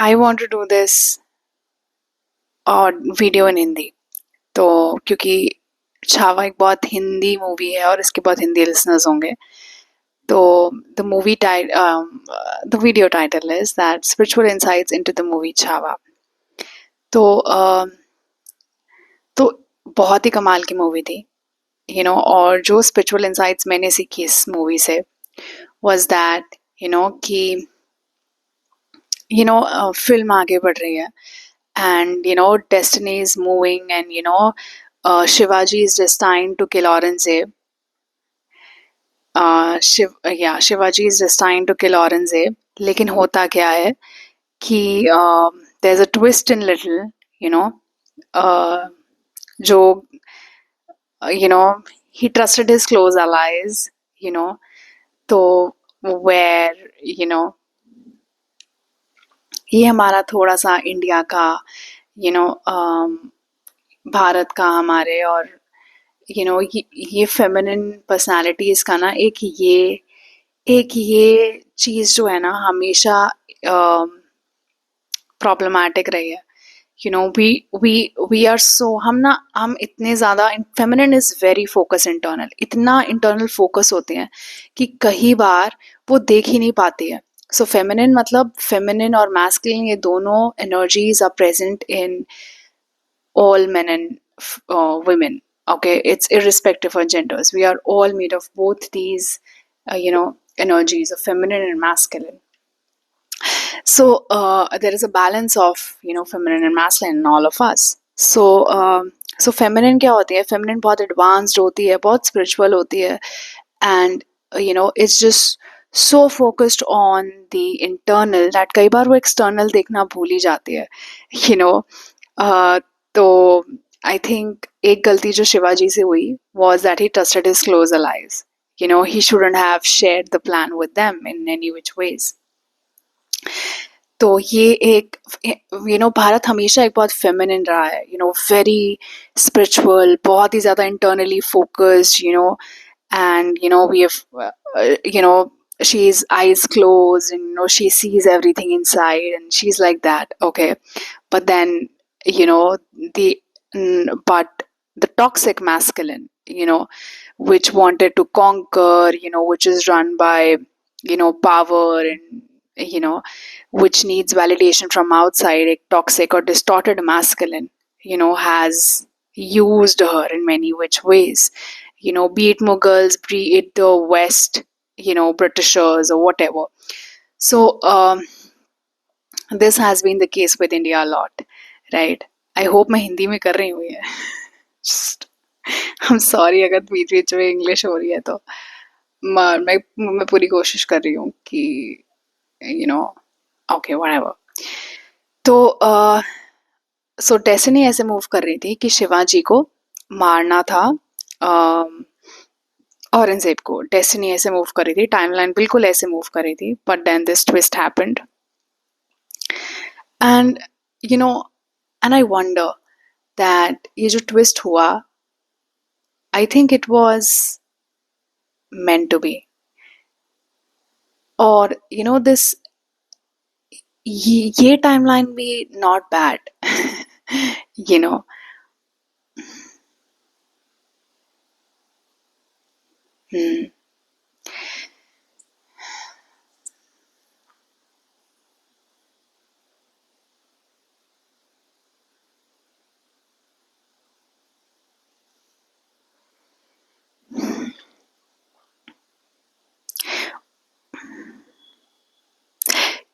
I want to do this और video in Hindi. तो क्योंकि छावा एक बहुत हिंदी मूवी है और इसके बहुत हिंदी लिसनर्स होंगे, तो the movie the video title is that spiritual insights into the movie Chhaava. तो तो बहुत ही कमाल की मूवी थी, और जो स्पिरिचुअल इंसाइट्स मैंने सीखी इस मूवी से वाज दैट कि फिल्म आगे बढ़ रही है, and destiny is moving, and Shivaji is destined to kill Aurangzeb. Shivaji is destined to kill Aurangzeb, लेकिन होता क्या है कि there's a twist in little, you know जो he trusted his close allies, तो where ये हमारा थोड़ा सा इंडिया का, भारत का हमारे, और ये फेमिनिन पर्सनालिटीज का ना एक ये चीज जो है ना हमेशा प्रॉब्लमैटिक रही है। वी आर सो, हम इतने ज्यादा, feminine is very focus internal, इतना इंटरनल फोकस होते हैं कि कई बार वो देख ही नहीं पाती है। सो फेमिनिन मतलब फेमिनिन और मैस्कुलिन, ये दोनों energies are present in all men and women. Okay, it's irrespective of genders. We are all made of both these energies of feminine and masculine. So there is a balance of feminine and masculine in all of us. So feminine क्या होती है? Feminine बहुत advanced होती है, बहुत spiritual होती है, and it's just so focused on the internal that कई बार वो external देखना भूल ही जाती है, तो आई थिंक एक गलती जो शिवाजी से हुई was that he trusted his close allies. He shouldn't have shared the plan with them in any which ways. तो ये एक, भारत हमेशा एक बहुत फेमिनिन रहा है, वेरी स्पिरिचुअल, बहुत ही ज़्यादा internally focused, and we have she's eyes closed, and she sees everything inside, and she's like that. Okay, but then but the toxic masculine, which wanted to conquer, which is run by power, and which needs validation from outside, a toxic or distorted masculine has used her in many which ways, be it Mughals, be it the West, Britishers or whatever. So this has been the case with India a lot, right? I hope मैं हिंदी में कर रही हूँ ये। I'm sorry अगर बीच बीच में English हो रही है तो, मैं पूरी कोशिश कर रही हूँ कि okay, whatever. तो सो डेस्टिनी ऐसे मूव कर रही थी कि शिवाजी को मारना था औरंगजेब को। डेस्टिनी ऐसे मूव कर रही थी, टाइमलाइन बिल्कुल ऐसे मूव कर रही थी, but then this twist happened, and and I wonder that ये जो twist हुआ, I think it was meant to be. और this ये timeline भी not bad,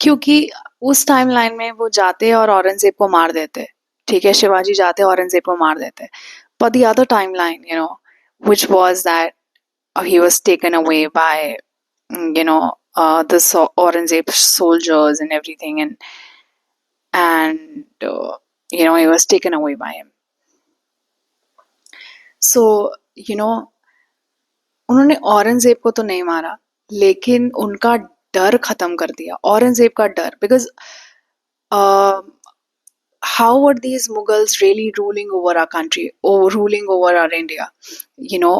क्योंकि उस टाइमलाइन में वो जाते और औरंगजेब को मार देते, ठीक है, शिवाजी जाते औरंगजेब को मार देते, but the other timeline, which was that he was taken away by the Aurangzeb soldiers and everything, and he was taken away by him. So उन्होंने औरंगजेब को तो नहीं मारा, लेकिन उनका डर खत्म कर दिया, औरंगजेब का डर, because how were these Mughals really ruling over our country, or ruling over our India,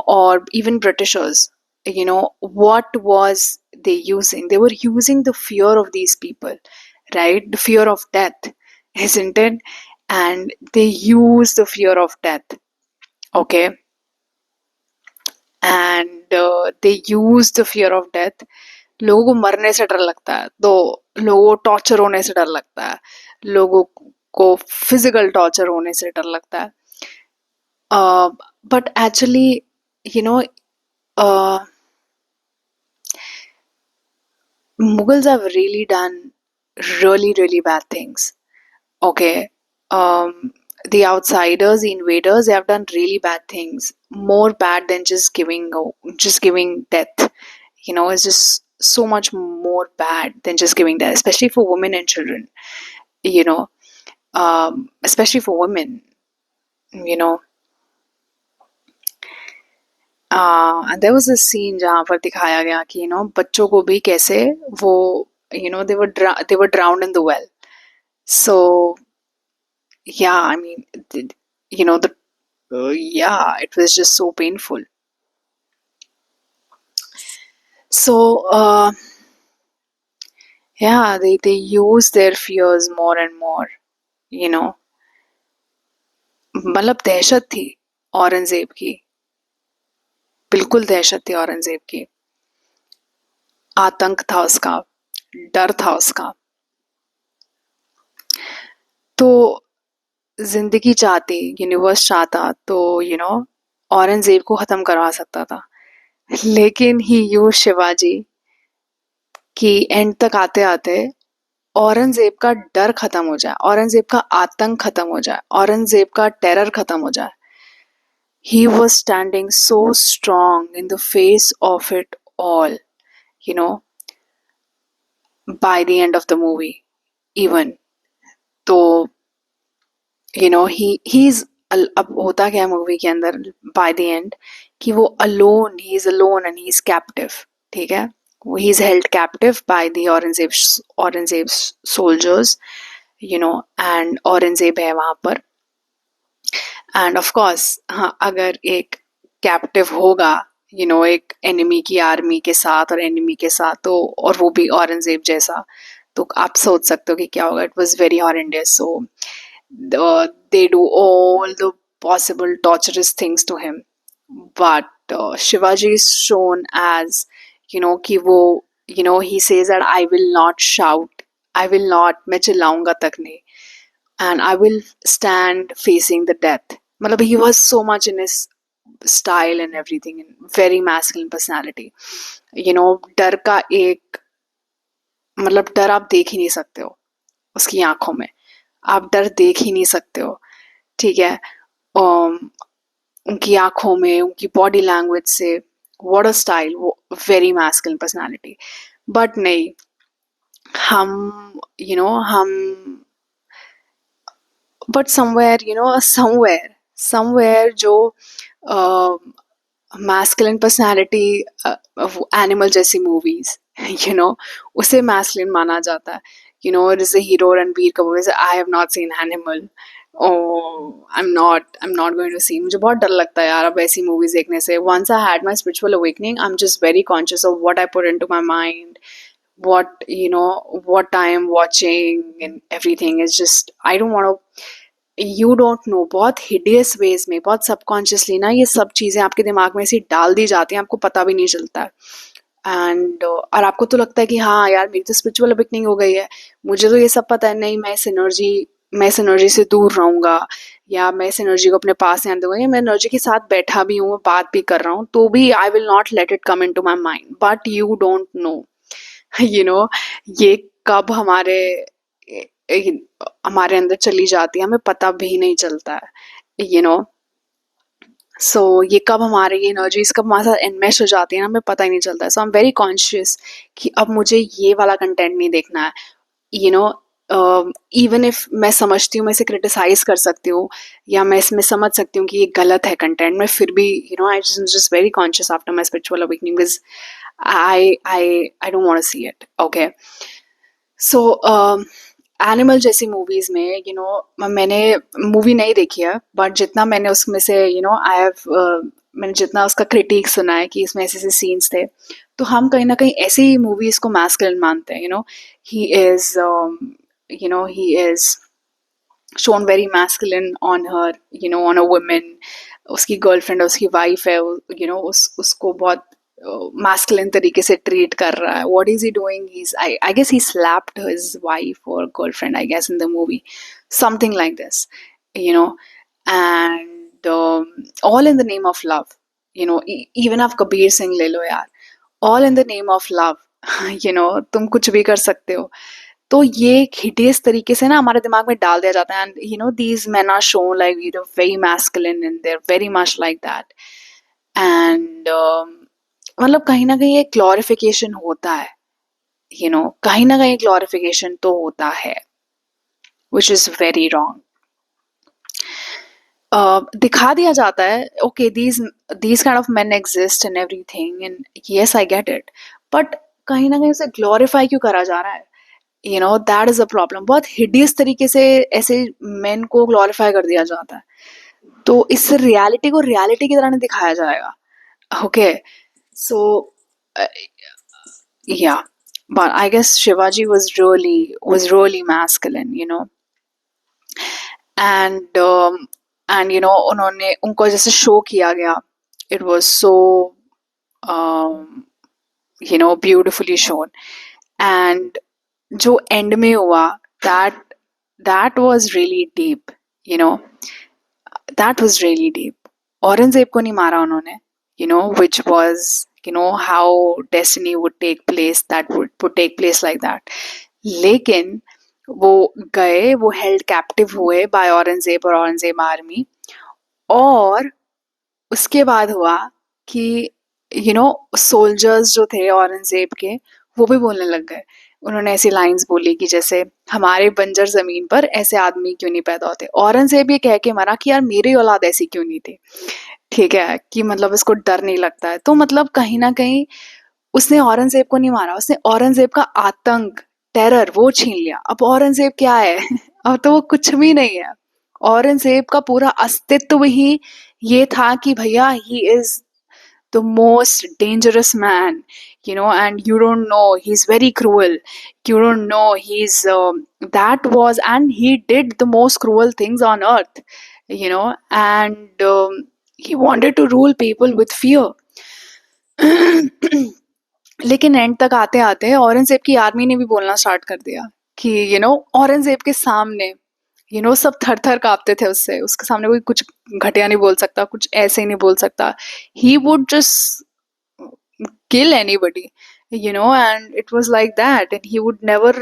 or even Britishers, what was they using? They were using the fear of these people, right? The fear of death, isn't it? And they use the fear of death, okay? And they use the fear of death. लोगों को मरने से डर लगता है, तो लोगों को टॉर्चर होने से डर लगता है, लोगों को फिजिकल टॉर्चर होने से डर लगता है. But actually, you know, uh, Mughals have really done really, really bad things. Okay. The outsiders, the invaders, they have done really bad things. More bad than just giving death. You know, it's just so much more bad than just giving death, especially for women and children. You know, especially for women. You know, and there was a scene जहाँ पर दिखाया गया कि बच्चों को भी कैसे वो they were drowned in the well. So yeah, I mean, the yeah, it was just so painful. So yeah, they use their fears more and more. You know, मतलब दहशत थी औरंगजेब की, बिल्कुल दहशत थी औरंगजेब की. आतंक था उसका, डर था उसका. तो जिंदगी चाहती, यूनिवर्स चाहता तो औरंगजेब को खत्म करवा सकता था, लेकिन ही यूज शिवाजी कि एंड तक आते आते औरंगजेब का डर खत्म हो जाए, औरंगजेब का आतंक खत्म हो जाए, औरंगजेब का टेरर खत्म हो जाए. He was standing so strong in the face of it all, you know, by the end of the movie, even. तो he's अब होता क्या है मूवी के अंदर बाय द एंड कि वो alone, he is alone and he is captive. ठीक है, he is held captive by the Aurangzeb soldiers, and Aurangzeb है वहां पर. एंड ऑफ कोर्स हाँ, अगर एक कैप्टिव होगा एक एनिमी की आर्मी के साथ और एनिमी के साथ, तो और वो भी औरंगजेब जैसा, तो आप सोच सकते हो कि क्या होगा. It was very horrendous. So they do all the possible torturous things to him, but Shivaji is shown as कि वो he says that I will not shout, I will not, मैं चिल्लाऊंगा तक नहीं, and I will stand facing the death. मतलब he was so much in his style and everything, and very masculine personality. डर का एक मतलब डर आप देख ही नहीं सकते हो उसकी आंखों में, आप डर देख ही नहीं सकते हो. ठीक है, उनकी आंखों में, उनकी बॉडी लैंग्वेज से, व्हाट अ स्टाइल, वो वेरी मैस्कुलिन पर्सनालिटी. बट नहीं, हम हम बट समवेयर जो मैस्कुलिन पर्सनालिटी, एनिमल जैसी मूवीज उसे मैस्कुलिन माना जाता है. जैसे हीरो रणबीर कपूर से, I have not seen animal, I'm not going to see. मुझे बहुत डर लगता है यार अब ऐसी मूवीज देखने से. Once I had my spiritual awakening, I'm just very conscious of what I put into my mind, what I am watching and everything. Is just I don't want to. You don't know, बहुत hideous ways में, बहुत subconsciously ना ये सब चीजें आपके दिमाग में ऐसी डाल दी जाती हैं, आपको पता भी नहीं चलता है. एंड और आपको तो लगता है कि हाँ यार मेरी तो स्पिरिचुअल अवेकनिंग हो गई है, मुझे तो ये सब पता है. नहीं, मैं इस एनर्जी से दूर रहूंगा, या मैं इस एनर्जी को अपने पास नहीं आने दूंगा, या मैं एनर्जी के साथ बैठा भी हूँ, बात भी कर रहा हूँ, तो भी I will not let it come into my mind. But you don't know ये कब हमारे अंदर चली जाती है, हमें पता भी नहीं चलता है. सो ये कब हमारे ये एनर्जीज कब हमारे साथ एनमेश हो जाती है ना, हमें पता ही नहीं चलता है. सो आई एम वेरी कॉन्शियस कि अब मुझे ये वाला कंटेंट नहीं देखना है. इवन इफ मैं समझती हूँ, मैं इसे क्रिटिसाइज कर सकती हूँ, या मैं इसमें समझ सकती हूँ कि ये गलत है कंटेंट, मैं फिर भी I just very conscious after my spiritual awakening, because I don't want to see it. Okay, so Animal जैसी मूवीज में मैंने मूवी नहीं देखी है, बट जितना मैंने उसमें से आई हैव मैंने जितना उसका क्रिटिक सुना है कि इसमें ऐसे ऐसे सीन्स थे, तो हम कहीं ना कहीं ऐसी मूवीज को मैस्कुलिन मानते हैं. He is he is shown very masculine on her, on a woman. उसकी गर्लफ्रेंड उसकी वाइफ है, उसको बहुत masculine तरीके से ट्रीट कर रहा है. What is he doing? I guess he slapped his wife or girlfriend, I guess, in the movie, something like this, you know. And all in the name of love, even आप कबीर सिंह ले लो यार, all in the name of love. तुम कुछ भी कर सकते हो. तो ये एक हिडेस तरीके से ना हमारे दिमाग में डाल दिया जाता है. And these men are shown like very masculine and they are very much like that. And मतलब कहीं ना कहीं एक ग्लोरिफिकेशन होता है, कहीं ना कहीं ग्लोरिफिकेशन तो होता है, विच इज वेरी रॉन्ग. दिखा दिया जाता है, okay, these kind of men exist and everything, and yes, I get it, but कहीं ना कहीं उसे ग्लोरीफाई क्यों करा जा रहा है? That is a problem. बहुत हिडियस तरीके से ऐसे मेन को ग्लोरीफाई कर दिया जाता है, तो इससे रियलिटी को रियलिटी की तरह नहीं दिखाया जाएगा. Okay, so yeah, but I guess Shivaji was really masculine, and उन्होंने उनको जैसे शो किया गया, it was so beautifully shown. And जो एंड में हुआ, that was really deep, that was really deep. Aurangzeb को नहीं मारा उन्होंने, which was how destiny would take place, that would take place like that. लेकिन वो गए, वो हेल्ड कैप्टिव हुए बाय औरंगजेब और औरंगजेब आर्मी. और उसके बाद हुआ कि सोल्जर्स जो थे औरंगजेब के, वो भी बोलने लग गए. उन्होंने ऐसी लाइंस बोली कि जैसे हमारे बंजर जमीन पर ऐसे आदमी क्यों नहीं पैदा होते. औरंगजेब ये कह के मरा कि यार मेरी औलाद ऐसी क्यों नहीं थी. ठीक है, कि मतलब इसको डर नहीं लगता है. तो मतलब कहीं ना कहीं उसने औरंगजेब को नहीं मारा, उसने औरंगजेब का आतंक, टेरर, वो छीन लिया. अब औरंगजेब क्या है? अब तो वो कुछ भी नहीं है. औरंगजेब का पूरा अस्तित्व ही ये था कि भैया he is the most dangerous man, and you don't know he's very cruel. You don't know that was, and he did the most cruel things on earth, and he wanted to rule people with fear. लेकिन and तक आते आते औरंगजेब की army ने भी बोलना start कर दिया कि औरंगजेब के सामने सब थर थर कांपते थे उससे. उसके सामने कोई कुछ घटिया नहीं बोल सकता, कुछ ऐसे ही नहीं बोल सकता. He would just kill anybody, and it was like that. And he would never,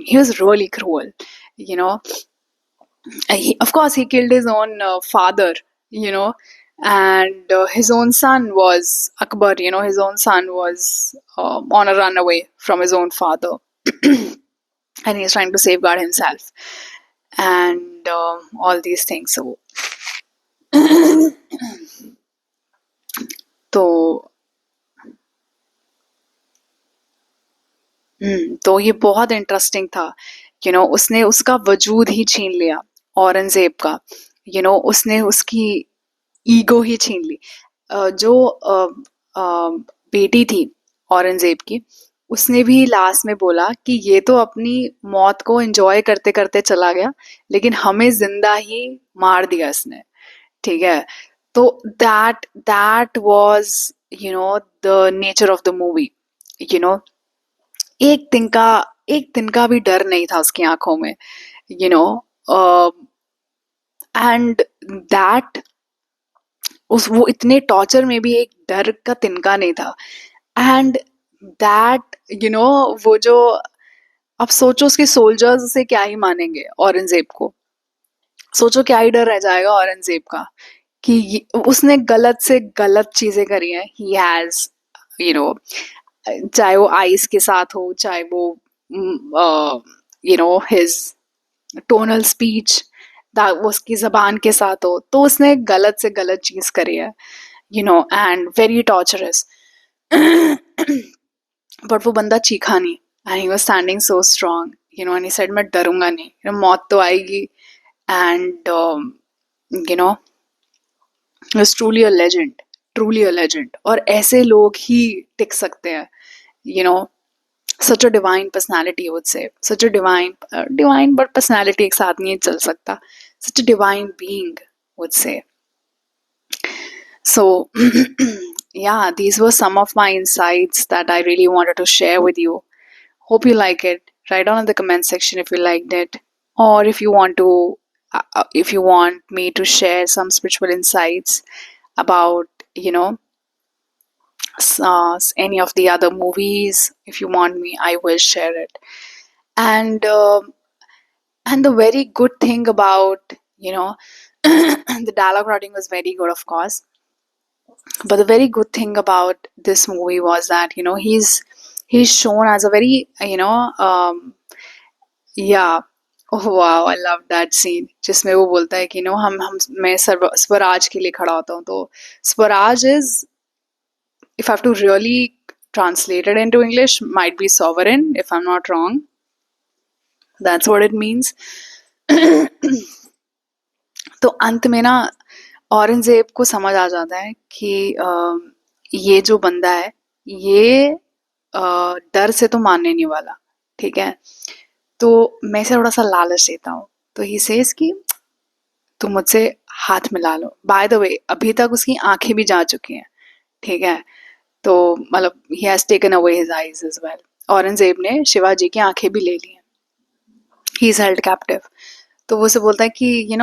he was really cruel, of course he killed his own father, and his own son was Akbar. His own son was on a runaway from his own father. And he's trying to safeguard himself and all these things. So तो ये बहुत interesting था. उसने उसका वजूद ही छीन लिया औरंगजेब का. उसने उसकी ईगो ही छीन ली. जो बेटी थी औरंगजेब की, उसने भी लास्ट में बोला कि ये तो अपनी मौत को एंजॉय करते करते चला गया, लेकिन हमें जिंदा ही मार दिया इसने. ठीक है, तो that was the nature of the movie. एक तिनका भी डर नहीं था उसकी आंखों में, एंड दैट वो इतने टॉर्चर में भी एक डर का तिनका नहीं था. एंड दैट वो जो, अब सोचो उसके सोल्जर्स उसे क्या ही मानेंगे औरंगजेब को. सोचो क्या ही डर रह जाएगा औरंगजेब का कि उसने गलत से गलत चीजें करी हैं. ही हैज चाहे वो आइस के साथ हो, चाहे वो हिज टोनल स्पीच, उसकी जबान के साथ हो, तो उसने गलत से गलत चीज करी है, एंड वेरी टॉर्चरस. बट वो बंदा चीखा नहीं, and he was standing so strong, and he said मैं डरूंगा नहीं, मौत तो आएगी. And was truly a legend, truly a legend. और ऐसे लोग ही टिक सकते हैं, such a divine personality, I would say. Such a divine but personality एक साथ नहीं चल सकता. Such a divine being, would say. So, yeah, these were some of my insights that I really wanted to share with you. Hope you like it. Write down in the comment section if you liked it, or if you want me to share some spiritual insights about, you know, any of the other movies. If you want me, I will share it. And the very good thing about, the dialogue writing was very good, of course. But the very good thing about this movie was that, he's shown as a very, yeah. Oh wow, I love that scene जिसमें वो बोलता है कि हम मैं स्वराज के लिए खड़ा होता हूँ. तो Swaraj is, if I have to really translate it into English, might be sovereign, if I'm not wrong. That's what it means. तो अंत में ना औरंगजेब को समझ आ जाता है कि ये जो बंदा है, ये डर से तो मानने नहीं वाला. ठीक है, तो मैं इसे थोड़ा सा लालच देता हूँ. तो ही सेज कि तुम मुझसे हाथ मिला लो. बाय द वे, अभी तक उसकी आंखें भी जा चुकी हैं. ठीक है, तो मतलब he has taken away his eyes as well. Aurangzeb ने शिवाजी की आंखें भी ले ली हैं. He is held captive. तो वो से बोलता है कि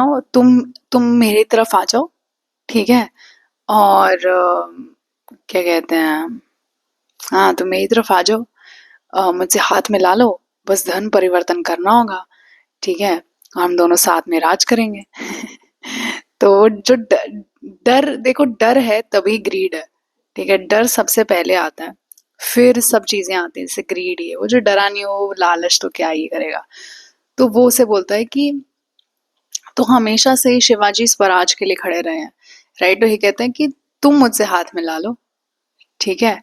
तुम मेरी तरफ आ जाओ. ठीक है, और क्या कहते हैं, हाँ, तुम मेरी तरफ आ जाओ, मुझसे हाथ मिला लो, बस धन परिवर्तन करना होगा. ठीक है, हम दोनों साथ में राज करेंगे. तो जो डर देखो, डर है तभी ग्रीड है. ठीक है, डर सबसे पहले आता है, फिर सब चीजें आती हैं. जैसे ग्रीड ही है, वो जो डरा नहीं हो, लालच तो क्या ही करेगा. तो वो उसे बोलता है कि तो हमेशा से ही शिवाजी स्वराज के लिए खड़े रहे हैं, राइट. तो ये कहते हैं कि तुम मुझसे हाथ मिला लो. ठीक है,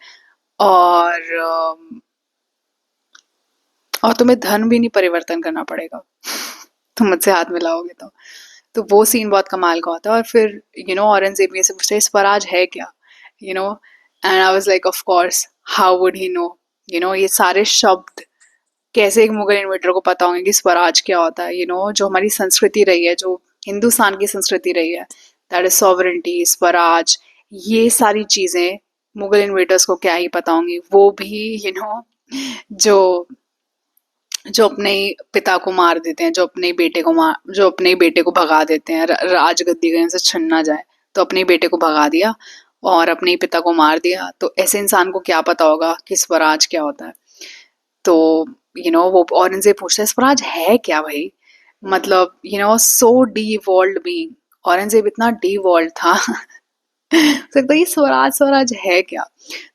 और तुम्हें धन भी नहीं परिवर्तन करना पड़ेगा. तुम मुझसे हाथ मिलाओगे तो वो सीन बहुत कमाल का होता है. और फिर औरंगजेब ये से पूछते हैं स्वराज है क्या, and I was like of course, how would he know. ये सारे शब्द कैसे एक मुगल इन्वेडर को पता होंगे कि स्वराज क्या होता है. जो हमारी संस्कृति रही है, जो हिंदुस्तान की संस्कृति रही है, दैट इज सॉवरेंटी, स्वराज, ये सारी चीजें मुगल इन्वेडर्स को क्या ही पता होंगी. वो भी जो जो अपने पिता को मार देते हैं, जो अपने बेटे को भगा देते हैं, राजगद्दी कहीं से छिन ना जाए, तो अपने बेटे को भगा दिया और अपने पिता को मार दिया. तो ऐसे इंसान को क्या पता होगा कि स्वराज क्या होता है. तो वो औरंगजेब पूछता है स्वराज है क्या भाई. मतलब सो डीवॉल्ड बीइंग. औरंगजेब इतना डीवॉल्ड था. सकता ये स्वराज है क्या.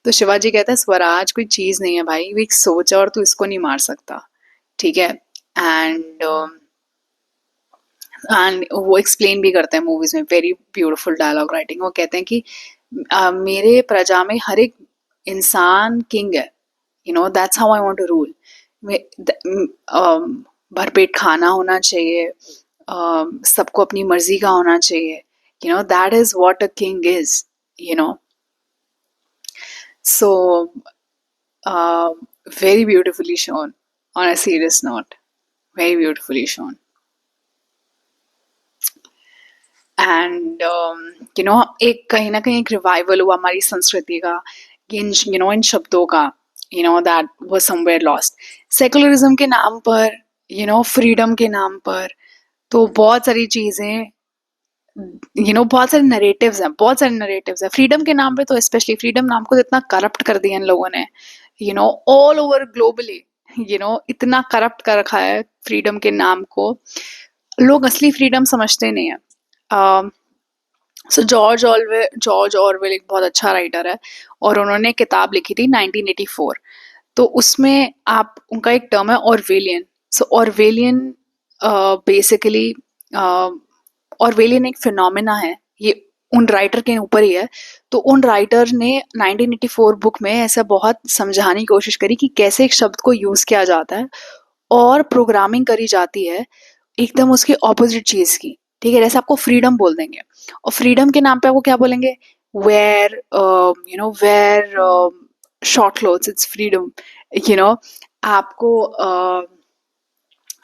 तो शिवाजी कहता है स्वराज कोई चीज नहीं है भाई, वो एक सोच है और तू इसको नहीं मार सकता. ठीक है, एंड वो एक्सप्लेन भी करते हैं मूवीज में. Very beautiful dialogue writing. वो कहते हैं कि मेरे प्रजा में हर एक इंसान किंग है. That's how I want to rule. भरपेट खाना होना चाहिए, सबको अपनी मर्जी का होना चाहिए. That is what a king is. So very beautifully shown. On a serious note, very beautifully shown. And एक कहीं ना कहीं एक रिवाइवल हुआ हमारी संस्कृति का, इन शब्दों का, that was somewhere lost. Secularism के नाम पर, फ्रीडम के नाम पर, तो बहुत सारी चीजें, बहुत सारे नरेटिव्स हैं. फ्रीडम के नाम पे तो स्पेशली, फ्रीडम नाम को इतना करप्ट कर दिया इन लोगों ने, ऑल ओवर ग्लोबली. इतना करप्ट कर रखा है फ्रीडम के नाम को. लोग असली फ्रीडम समझते नहीं है. सो जॉर्ज ऑरवेल एक बहुत अच्छा राइटर है, और उन्होंने किताब लिखी थी 1984. तो उसमें उनका एक टर्म है ऑरवेलियन. सो ऑरवेलियन बेसिकली, ऑरवेलियन एक फिनोमेना है, ये उन राइटर के ऊपर ही है. तो उन राइटर ने 1984 बुक में ऐसा बहुत समझाने की कोशिश करी कि कैसे एक शब्द को यूज किया जाता है और प्रोग्रामिंग करी जाती है एकदम उसकी ऑपोजिट चीज की. ठीक है, जैसे आपको फ्रीडम बोल देंगे, और फ्रीडम के नाम पे आपको क्या बोलेंगे, wear short clothes, it's freedom. You know आपको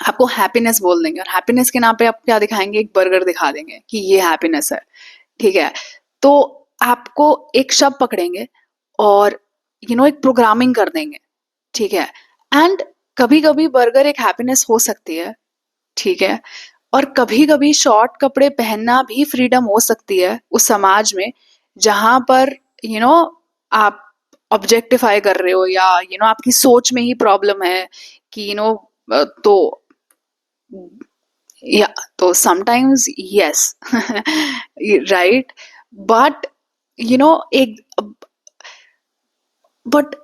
आपको हैप्पीनेस बोल देंगे और हैप्पीनेस के नाम पे आप क्या दिखाएंगे, एक बर्गर दिखा देंगे कि ये हैप्पीनेस है, ठीक है। तो आपको एक शब्द पकड़ेंगे और एक प्रोग्रामिंग कर देंगे, ठीक है। एंड कभी कभी बर्गर एक हैप्पीनेस हो सकती है, ठीक है। और कभी कभी शॉर्ट कपड़े पहनना भी फ्रीडम हो सकती है उस समाज में जहां पर यू नो आप ऑब्जेक्टिफाई कर रहे हो, या आपकी सोच में ही प्रॉब्लम है कि तो या तो समटाइम्स यस राइट। बट एक but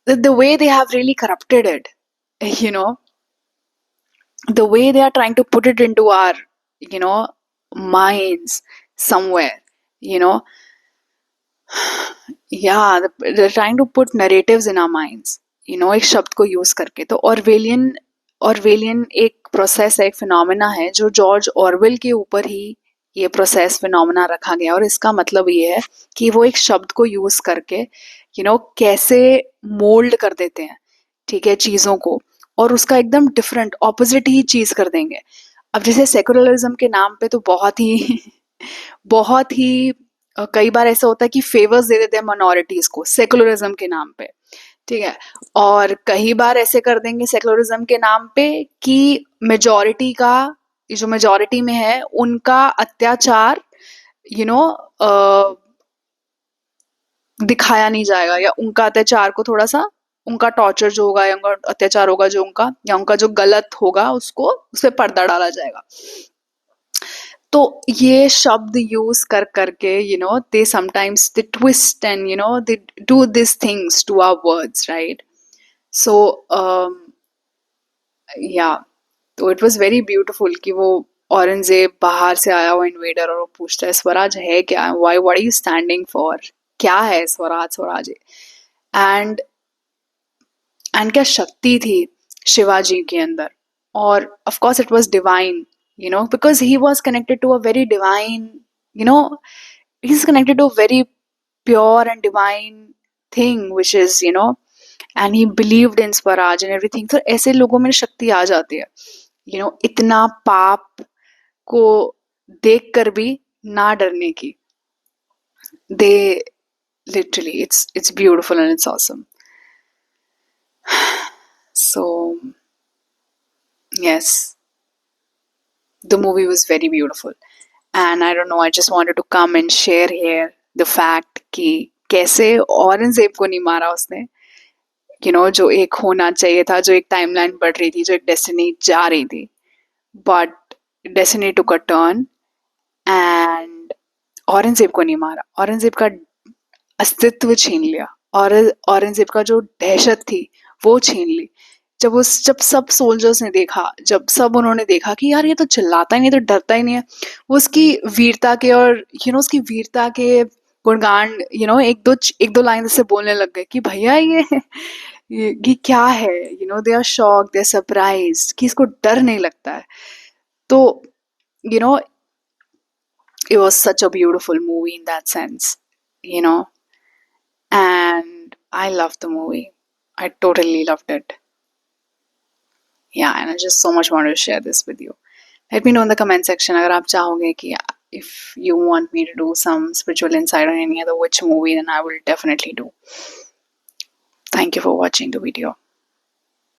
the way they have really corrupted it, you know the way they are trying to put it into our you know minds somewhere, you know yeah, they're trying to put narratives in our minds, एक शब्द को use करके। तो Orwellian एक process है, एक phenomena है जो जॉर्ज ऑरवेल के ऊपर ही ये प्रोसेस फिनोमेना रखा गया। और इसका मतलब ये है कि वो एक शब्द को यूज करके कैसे मोल्ड कर देते हैं, ठीक है, चीजों को, और उसका एकदम डिफरेंट ऑपोजिट ही चीज कर देंगे। अब जैसे सेकुलरिज्म के नाम पे तो बहुत ही बहुत ही कई बार ऐसा होता है कि फेवर्स दे देते हैं माइनॉरिटीज को सेकुलरिज्म के नाम पे, ठीक है। और कई बार ऐसे कर देंगे सेकुलरिज्म के नाम पे कि मेजॉरिटी का, जो मेजॉरिटी में है उनका अत्याचार यू नो दिखाया नहीं जाएगा, या उनका अत्याचार को थोड़ा सा, उनका टॉर्चर जो होगा या उनका अत्याचार होगा जो उनका, या उनका जो गलत होगा उसको उस पर पर्दा डाला जाएगा। तो ये शब्द यूज कर करके they sometimes they twist and they do this things to our words, right. So या तो इट वाज वेरी ब्यूटीफुल कि वो औरंगजेब बाहर से आया हुआ इन्वेडर, और वो पूछता है स्वराज है क्या, why what are you standing for, क्या है स्वराज, स्वराज। एंड क्या शक्ति थी शिवाजी के अंदर। और of course it was divine, because he was connected to a very divine, you know he's connected to a very pure and divine thing which is and he believed in Swaraj and everything। तो ऐसे लोगों में शक्ति आ जाती है, इतना पाप को देख कर भी ना डरने की। they literally, it's beautiful and it's awesome। So yes, the movie was very beautiful and I don't know, I just wanted to come and share here the fact कि कैसे औरंगजेब को नहीं मारा उसने, जो एक होना चाहिए था, जो एक टाइमलाइन बढ़ रही थी, जो एक डेस्टिनी जा रही थी, but destiny took a turn and Aurangzeb को नहीं मारा, औरंगजेब का अस्तित्व छीन लिया, और औरंगजेब का जो दहशत थी वो छीन ली। जब सब सोल्जर्स ने देखा, जब सब उन्होंने देखा कि यार ये तो चिल्लाता ही नहीं, तो डरता ही नहीं है, वो उसकी वीरता के और उसकी वीरता के गुणगान एक दो लाइन से बोलने लग गए कि भैया ये क्या है, they are shock, they are surprised कि इसको डर नहीं लगता है। तो you know it was such a beautiful movie in that sense, and I loved the movie. I totally loved it. Yeah, and I just so much wanted to share this with you. Let me know in the comment section अगर आप चाहोगे कि if you want me to do some spiritual insight on any other witch movie, then I will definitely do. Thank you for watching the video.